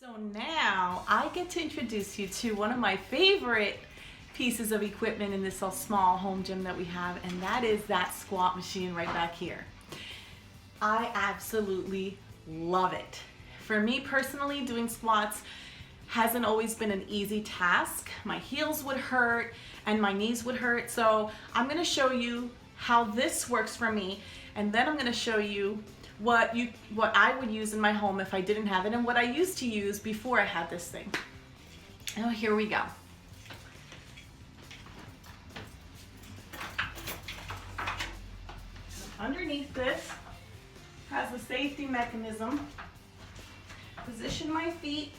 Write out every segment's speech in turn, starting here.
So now I get to introduce you to one of my favorite pieces of equipment in this small home gym that we have, and that is that squat machine right back here. I absolutely love it. For me personally, doing squats hasn't always been an easy task. My heels would hurt and my knees would hurt. So I'm gonna show you how this works for me, and then I'm gonna show you what I would use in my home if I didn't have it, and what I used to use before I had this thing. Oh, here we go. Underneath this has a safety mechanism. Position my feet.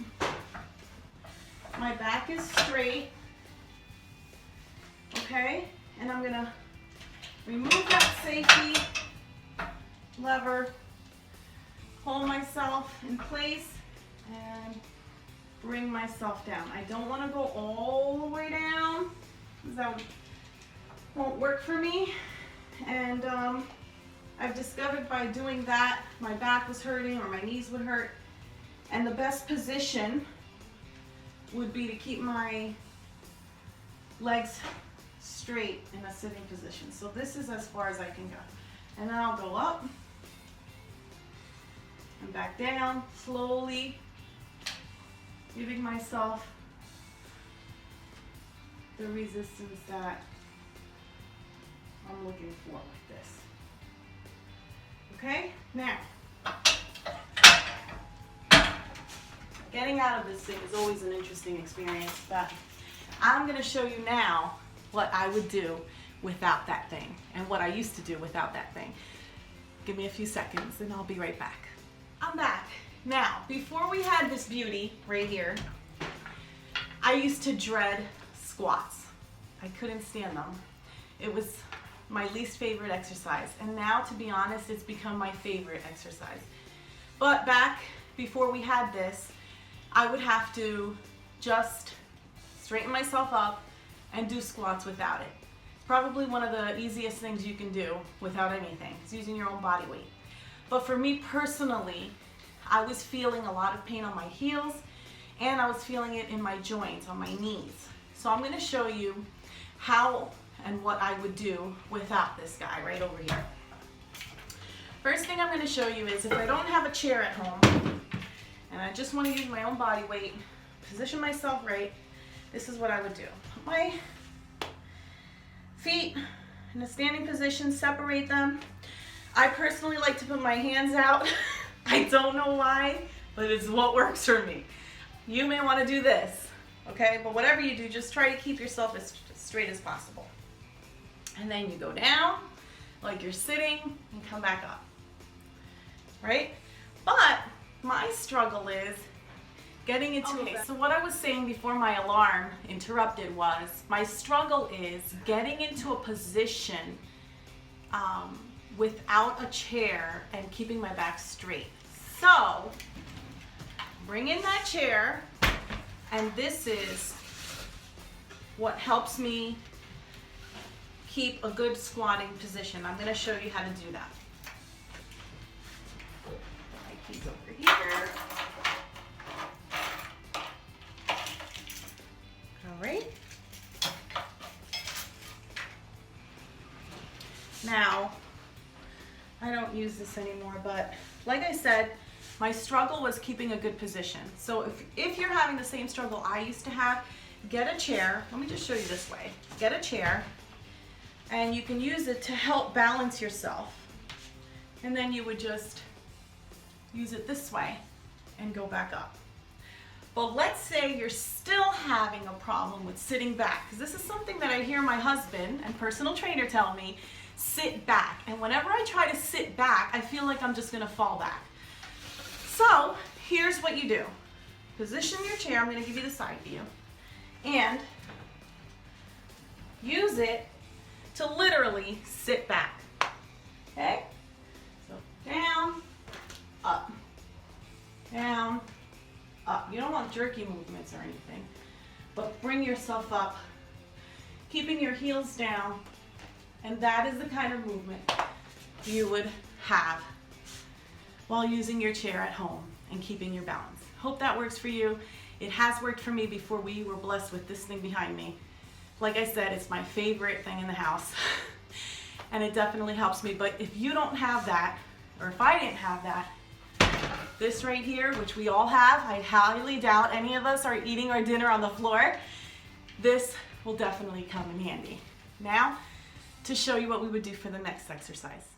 My back is straight. Okay, and I'm gonna remove that safety lever, hold myself in place, and bring myself down. I don't want to go all the way down because that won't work for me. And I've discovered by doing that, my back was hurting or my knees would hurt. And the best position would be to keep my legs straight in a sitting position. So this is as far as I can go. And then I'll go up and back down, slowly giving myself the resistance that I'm looking for with this. Okay, now, getting out of this thing is always an interesting experience, but I'm gonna show you now what I would do without that thing and what I used to do without that thing. Give me a few seconds and I'll be right back. I'm back. Now, before we had this beauty right here, I used to dread squats. I couldn't stand them. It was my least favorite exercise. And now, to be honest, it's become my favorite exercise. But back before we had this, I would have to just straighten myself up and do squats without it. Probably one of the easiest things you can do without anything. It's using your own body weight. But for me personally, I was feeling a lot of pain on my heels, and I was feeling it in my joints, on my knees. So I'm going to show you how and what I would do without this guy right over here. First thing I'm going to show you is, if I don't have a chair at home and I just want to use my own body weight, position myself right, this is what I would do. Put my feet in a standing position, separate them. I personally like to put my hands out. I don't know why, but it's what works for me. You may want to do this, okay? But whatever you do, just try to keep yourself as straight as possible. And then you go down like you're sitting and come back up, right? But my struggle is getting into it. So what I was saying before my alarm interrupted was, my struggle is getting into a position without a chair and keeping my back straight. So bring in that chair, and this is what helps me keep a good squatting position. I'm going to show you how to do that. My keys over here. All right. Now, I don't use this anymore, but like I said, my struggle was keeping a good position. So if you're having the same struggle I used to have, get a chair. Let me just show you this way. Get a chair, and you can use it to help balance yourself. And then you would just use it this way and go back up. But let's say you're still having a problem with sitting back, because this is something that I hear my husband and personal trainer tell me, sit back. And whenever I try to sit back, I feel like I'm just gonna fall back. So here's what you do. Position your chair, I'm gonna give you the side view, and use it to literally sit back, okay? So down, up, down, up. You don't want jerky movements or anything, but bring yourself up, keeping your heels down, and that is the kind of movement you would have while using your chair at home and keeping your balance. Hope that works for you. It has worked for me before we were blessed with this thing behind me. Like I said, it's my favorite thing in the house. And it definitely helps me. But if you don't have that, or if I didn't have that, this right here, which we all have, I highly doubt any of us are eating our dinner on the floor. This will definitely come in handy. Now, to show you what we would do for the next exercise.